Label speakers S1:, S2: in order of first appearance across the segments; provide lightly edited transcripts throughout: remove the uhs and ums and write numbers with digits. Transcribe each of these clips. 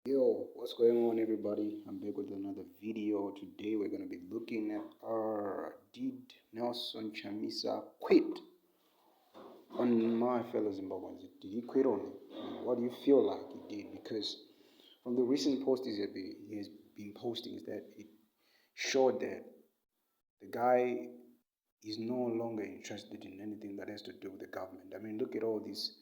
S1: Yo, what's going on, everybody? I'm back with another video. Today we're going to be looking at did Nelson Chamisa quit on my fellow Zimbabweans? Did he quit on it? What do you feel like he did? Because from the recent posts he has been posting, is that it showed that the guy is no longer interested in anything that has to do with the government. I mean, look at all these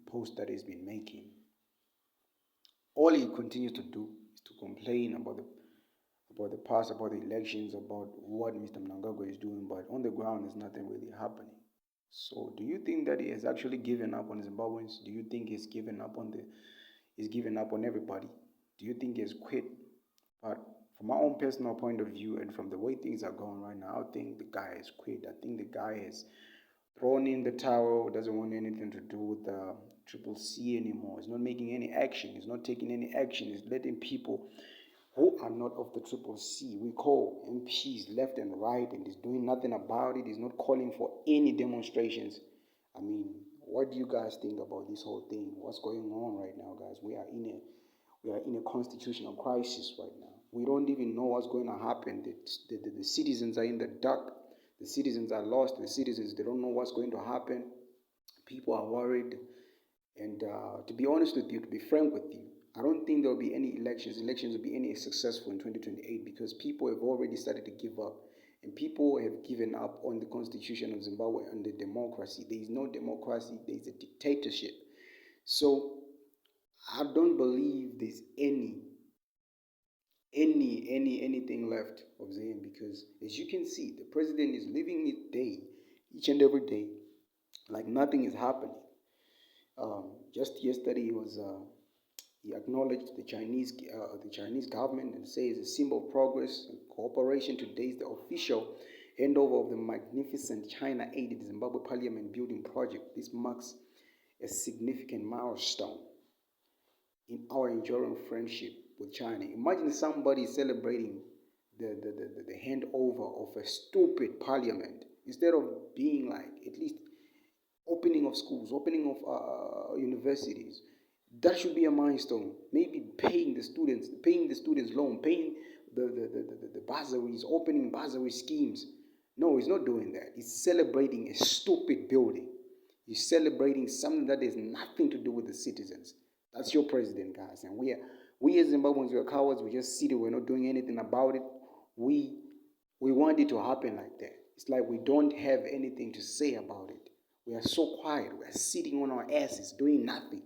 S1: posts that he's been making. All he continues to do is to complain about the past, about the elections, about what Mr. Mnangagwa is doing, but on the ground there's nothing really happening. So do you think that he has actually given up on Zimbabweans? Do you think he's given up on everybody? Do you think he's quit? But from my own personal point of view and from the way things are going right now, I think the guy has quit. I think the guy has thrown in the towel, doesn't want anything to do with the Triple C anymore. He's not making any action. He's not taking any action. He's letting people who are not of the Triple C, we call MPs left and right, and he's doing nothing about it. He's not calling for any demonstrations. I mean, what do you guys think about this whole thing? What's going on right now, guys? We are in a constitutional crisis right now. We don't even know what's going to happen. The citizens are in the dark. The citizens are lost. The citizens, they don't know what's going to happen. People are worried. And to be honest with you, to be frank with you, I don't think there will be any elections. Elections will be any successful in 2028 because people have already started to give up. And people have given up on the constitution of Zimbabwe and the democracy. There is no democracy. There is a dictatorship. So I don't believe there's anything left of Zayn because, as you can see, the president is living his day each and every day like nothing is happening. Just yesterday, he acknowledged the Chinese government and says a symbol of progress and cooperation. Today is the official handover of the magnificent China aided Zimbabwe Parliament building project. This marks a significant milestone in our enduring friendship with China. Imagine somebody celebrating the handover of a stupid parliament instead of being like at least opening of schools, opening of universities. That should be a milestone. Maybe paying the students loan, paying the bursaries, opening bursary schemes. No, he's not doing that. He's celebrating a stupid building. He's celebrating something that has nothing to do with the citizens. That's your president, guys. And we as Zimbabweans, we are cowards. We just sit there. We're not doing anything about it. We we want it to happen like that. It's like we don't have anything to say about it. We are so quiet. We are sitting on our asses doing nothing.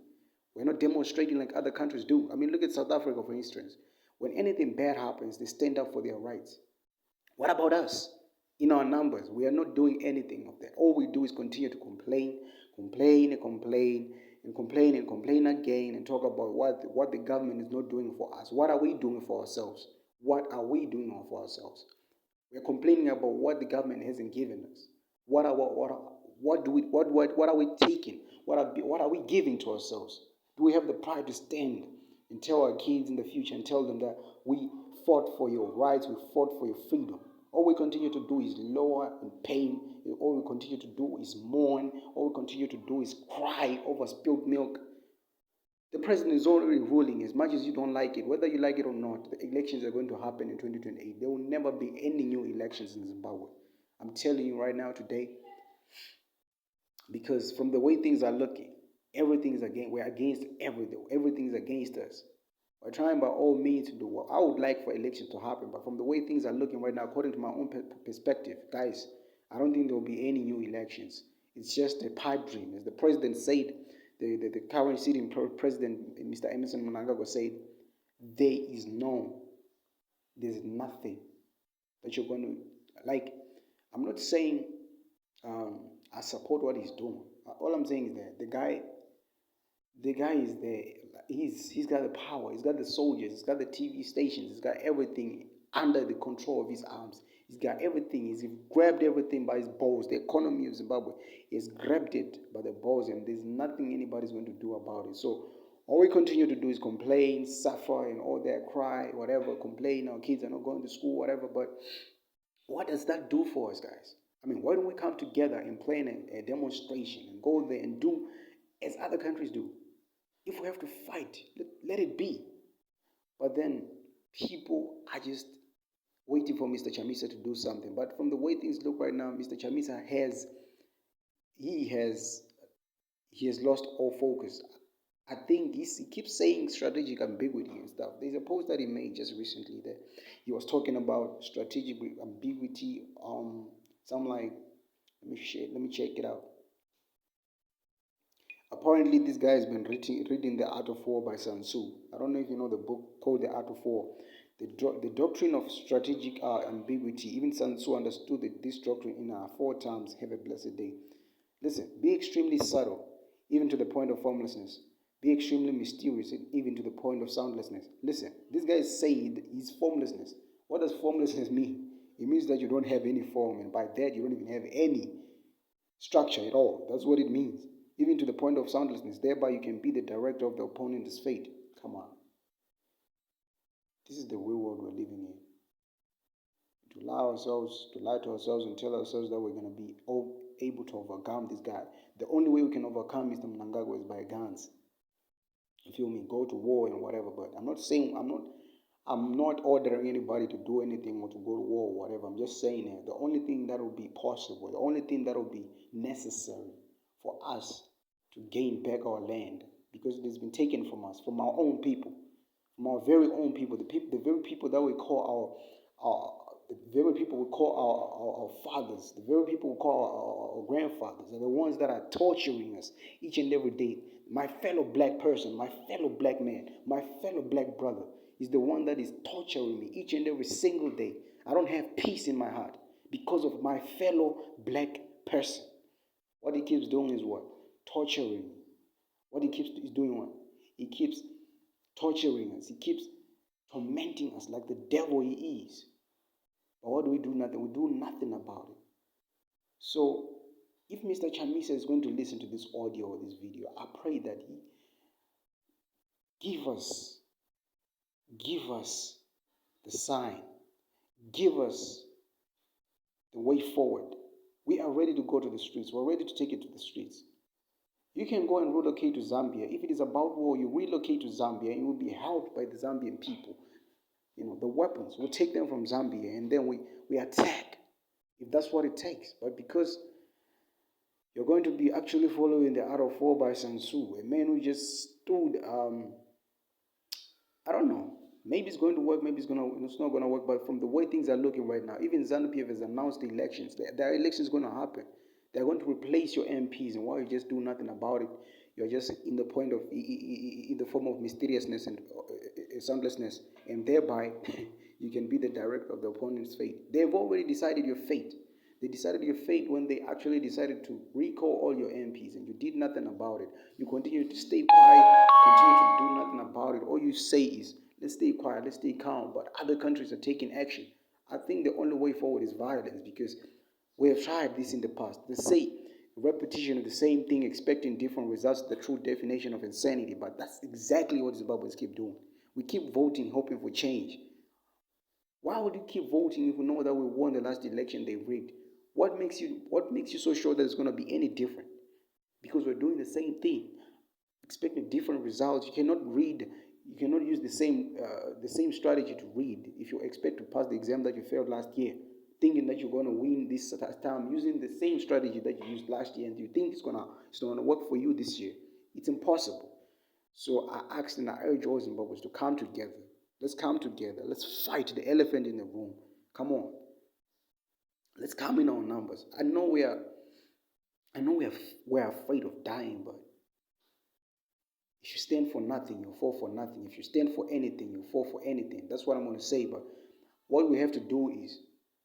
S1: We're not demonstrating like other countries do. I mean, look at South Africa, for instance. When anything bad happens, they stand up for their rights. What about us? In our numbers, we are not doing anything of that. All we do is continue to complain, complain and complain, and complain and complain again, and talk about what the government is not doing for us. What are we doing for ourselves? What are we doing for ourselves? We're complaining about what the government hasn't given us. What are we taking? What are we giving to ourselves? Do we have the pride to stand and tell our kids in the future and tell them that we fought for your rights, we fought for your freedom? All we continue to do is lower in pain. All we continue to do is mourn. All we continue to do is cry over spilled milk. The president is already ruling. As much as you don't like it, whether you like it or not, the elections are going to happen in 2028. There will never be any new elections in Zimbabwe. I'm telling you right now today, because from the way things are looking, everything is against. We're against everything. Everything is against us. We're trying by all means to do what I would like for elections to happen, but from the way things are looking right now, according to my own perspective, guys, I don't think there will be any new elections. It's just a pipe dream. As the president said, the current sitting president, Mr. Emerson Mnangagwa, said, there's nothing that you're going to, like, I'm not saying I support what he's doing. All I'm saying is that the guy is there. He's got the power. He's got the soldiers. He's got the TV stations. He's got everything under the control of his arms. He's got everything. He's grabbed everything by his balls. The economy of Zimbabwe, he's grabbed it by the balls, and there's nothing anybody's going to do about it. So all we continue to do is complain, suffer, and all that, cry, whatever, complain. Our kids are not going to school, whatever. But what does that do for us, guys? I mean, why don't we come together and plan a demonstration and go there and do as other countries do? If we have to fight, let it be. But then people are just waiting for Mr. Chamisa to do something. But from the way things look right now, Mr. Chamisa he has he has lost all focus. I think he keeps saying strategic ambiguity and stuff. There's a post that he made just recently that he was talking about strategic ambiguity. Something like, let me check it out. Apparently, this guy has been reading The Art of War by Sun Tzu. I don't know if you know the book called The Art of War. The doctrine of strategic ambiguity. Even Sun Tzu understood this doctrine in 4 terms. Have a blessed day. Listen, be extremely subtle, even to the point of formlessness. Be extremely mysterious, even to the point of soundlessness. Listen, this guy is saying he's formlessness. What does formlessness mean? It means that you don't have any form, and by that you don't even have any structure at all. That's what it means. Even to the point of soundlessness. Thereby you can be the director of the opponent's fate. Come on. This is the real world we're living in. To lie to ourselves and tell ourselves that we're going to be able to overcome this guy. The only way we can overcome Mr. Mnangagwa is by guns. You feel me? Go to war and whatever. But I'm not ordering anybody to do anything or to go to war or whatever. I'm just saying that the only thing that will be possible, the only thing that will be necessary for us to gain back our land, because it has been taken from us, from our own people, from our very own people, the very people that we call the very people we call our fathers, the very people we call our grandfathers, are the ones that are torturing us each and every day. My fellow black person, my fellow black man, my fellow black brother is the one that is torturing me each and every single day. I don't have peace in my heart because of my fellow black person. What he keeps doing is what? Torturing me. What he keeps is doing what? He keeps torturing us. He keeps tormenting us like the devil he is. But what do we do? Nothing. We do nothing about it. So if Mr. Chamisa is going to listen to this audio or this video, I pray that he give us the sign, give us the way forward. We are ready to go to the streets. We're ready to take it to the streets. You can go and relocate to Zambia. If it is about war, you relocate to Zambia and you will be helped by the Zambian people. You know, the weapons, we'll take them from Zambia and then we attack, if that's what it takes. But because you're going to be actually following The Art of War by Sun Tzu, a man who just stood, I don't know, maybe it's going to work, maybe it's not going to work, but from the way things are looking right now, even ZANU-PF has announced the elections. Their elections going to happen. They're going to replace your MPs, and while you just do nothing about it, you're just in the point of, in the form of mysteriousness and soundlessness, and thereby you can be the director of the opponent's fate. They've already decided your fate. They decided your fate when they actually decided to recall all your MPs, and you did nothing about it. You continue to stay quiet, continue to do nothing about it. All you say is, let's stay quiet, let's stay calm, but other countries are taking action. I think the only way forward is violence, because we have tried this in the past. They say repetition of the same thing, expecting different results, the true definition of insanity. But that's exactly what Zimbabweans keep doing. We keep voting, hoping for change. Why would you keep voting if we know that we won the last election they rigged? What makes you so sure that it's going to be any different? Because we're doing the same thing, expecting different results. You cannot use the same strategy to read if you expect to pass the exam that you failed last year, thinking that you're going to win this time using the same strategy that you used last year, and you think it's going to work for you this year. It's impossible. So I ask and I urge all Zimbabweans to come together. Let's come together. Let's fight the elephant in the room. Come on. Let's come in our numbers. I know we're afraid of dying, but if you stand for nothing, you fall for nothing. If you stand for anything, you fall for anything. That's what I'm going to say. But what we have to do is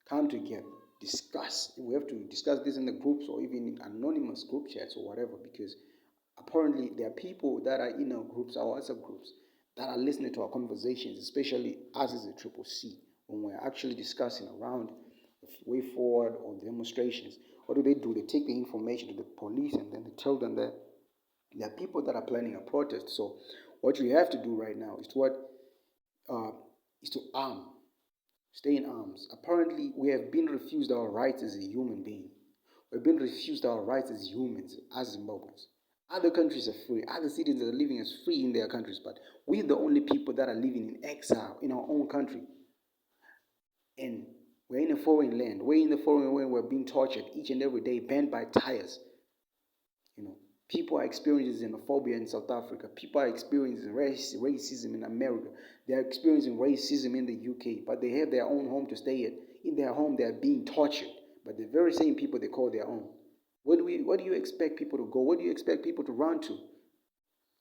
S1: come together, discuss. We have to discuss this in the groups or even in anonymous group chats or whatever, because apparently there are people that are in our groups, our WhatsApp groups, that are listening to our conversations, especially us as a Triple C, when we're actually discussing around the way forward or demonstrations. What do? They take the information to the police and then they tell them that there are people that are planning a protest. So what you have to do right now is to arm, stay in arms. Apparently, we have been refused our rights as a human being. We've been refused our rights as humans, as Zimbabweans. Other countries are free. Other citizens are living as free in their countries. But we're the only people that are living in exile in our own country. And we're in a foreign land. We're in the foreign land. We're being tortured each and every day, banned by tires. People are experiencing xenophobia in South Africa. People are experiencing racism in America. They are experiencing racism in the UK, but they have their own home to stay at. In their home, they are being tortured by the very same people they call their own. What do you expect people to go? What do you expect people to run to?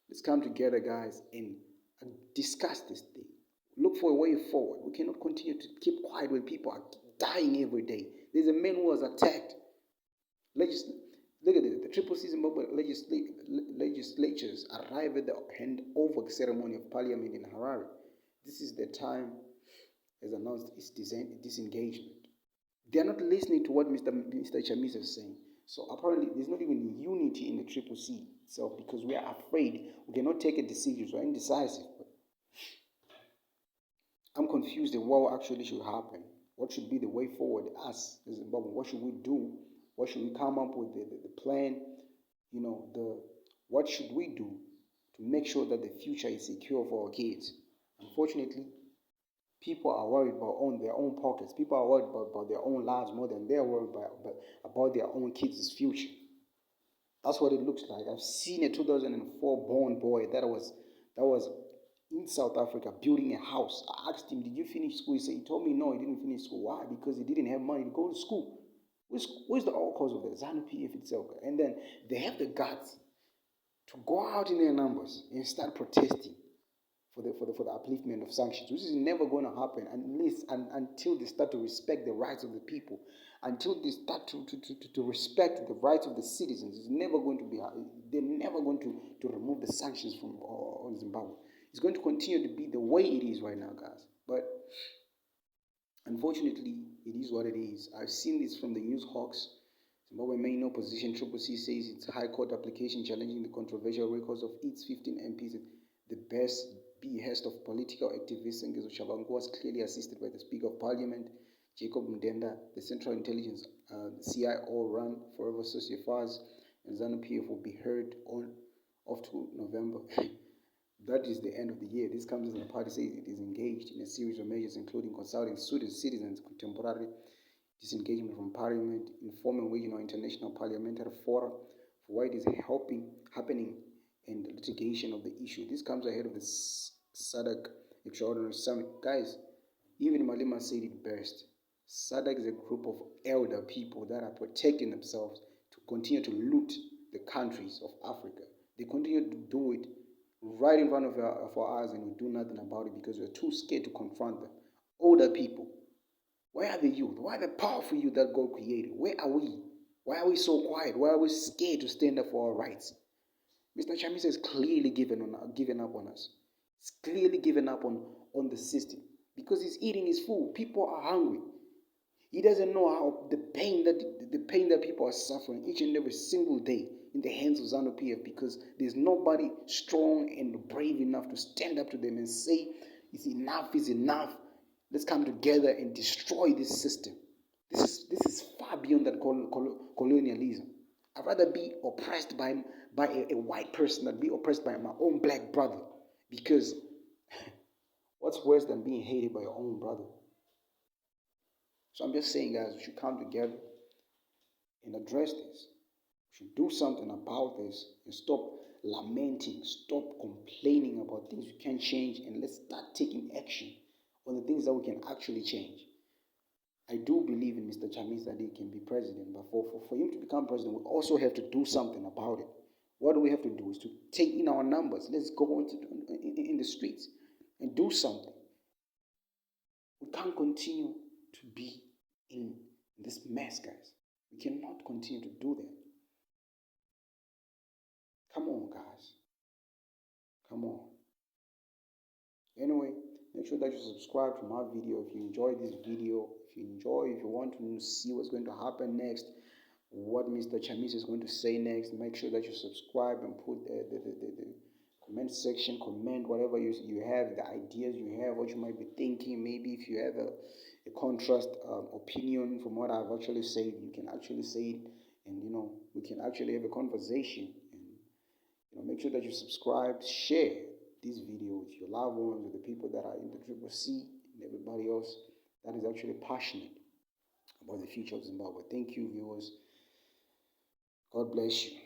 S1: Let's come together, guys, and discuss this thing. Look for a way forward. We cannot continue to keep quiet when people are dying every day. There's a man who was attacked. Look at it. The Triple C Zimbabwe legislatures arrive at the handover ceremony of parliament in Harare. This is the time, as announced, its disengagement. They are not listening to what Mr. Chamisa is saying. So apparently, there's not even unity in the Triple C itself because we are afraid we cannot take a decision. So we're indecisive. But I'm confused at what actually should happen. What should be the way forward? Us as Zimbabwe, what should we do? What should we come up with the plan? What should we do to make sure that the future is secure for our kids? Unfortunately, people are worried about their own pockets. People are worried about their own lives more than they're worried about their own kids' future. That's what it looks like. I've seen a 2004 born boy that was in South Africa building a house. I asked him, "Did you finish school?" He told me no, he didn't finish school. Why? Because he didn't have money to go to school. Where's the all cause of the ZANU-PF itself? And then they have the guts to go out in their numbers and start protesting for the upliftment of sanctions, which is never going to happen until they start to respect the rights of the people, until they start to respect the rights of the citizens. It's never going to be. They're never going to remove the sanctions from on Zimbabwe. It's going to continue to be the way it is right now, guys. But unfortunately, it is what it is. I've seen this from the news hawks. Zimbabwe main opposition Triple C says its High Court application challenging the controversial records of its 15 MPs at the behest of political activist Ngezo Shabangu was clearly assisted by the Speaker of Parliament, Jacob Mdenda, the Central Intelligence CIO run Forever Sociofars, and ZANU-PF will be heard on to November. That is the end of the year. This comes as the party says it is engaged in a series of measures, including consulting citizens, contemporary disengagement from parliament, informing regional international parliamentary fora for why it is happening, and litigation of the issue. This comes ahead of the SADC Extraordinary Summit. Guys, even Malema said it best. SADC is a group of elder people that are protecting themselves to continue to loot the countries of Africa. They continue to do it right in front of our eyes, and we do nothing about it because we're too scared to confront them. Older people. Where are the youth? Why are the powerful youth that God created? Where are we? Why are we so quiet? Why are we scared to stand up for our rights? Mr. Chamisa has clearly given up on us. He's clearly given up on the system because he's eating his food. People are hungry. He doesn't know how the pain that people are suffering each and every single day in the hands of ZANU-PF, because there's nobody strong and brave enough to stand up to them and say, "It's enough, is enough. Let's come together and destroy this system." This is far beyond that colonialism. I'd rather be oppressed by a white person than be oppressed by my own black brother. Because what's worse than being hated by your own brother? So I'm just saying, guys, we should come together and address this. We should do something about this and stop lamenting, stop complaining about things we can't change, and let's start taking action on the things that we can actually change. I do believe in Mr. Chamisa that he can be president, but for him to become president, we also have to do something about it. What do we have to do is to take in our numbers. Let's go in the streets and do something. We can't continue to be in this mess, guys. We cannot continue to do that. Come on, guys. Come on. Anyway, make sure that you subscribe to my video if you enjoyed this video. If you want to see what's going to happen next, what Mr. Chamisa is going to say next, make sure that you subscribe and put the comment section, comment whatever you have, the ideas you have, what you might be thinking. Maybe if you have a contrast opinion from what I've actually said, you can actually say it, and we can actually have a conversation. And Make sure that you subscribe, share this video with your loved ones, with the people that are in the Triple C, and everybody else that is actually passionate about the future of Zimbabwe. Thank you, viewers. God bless you.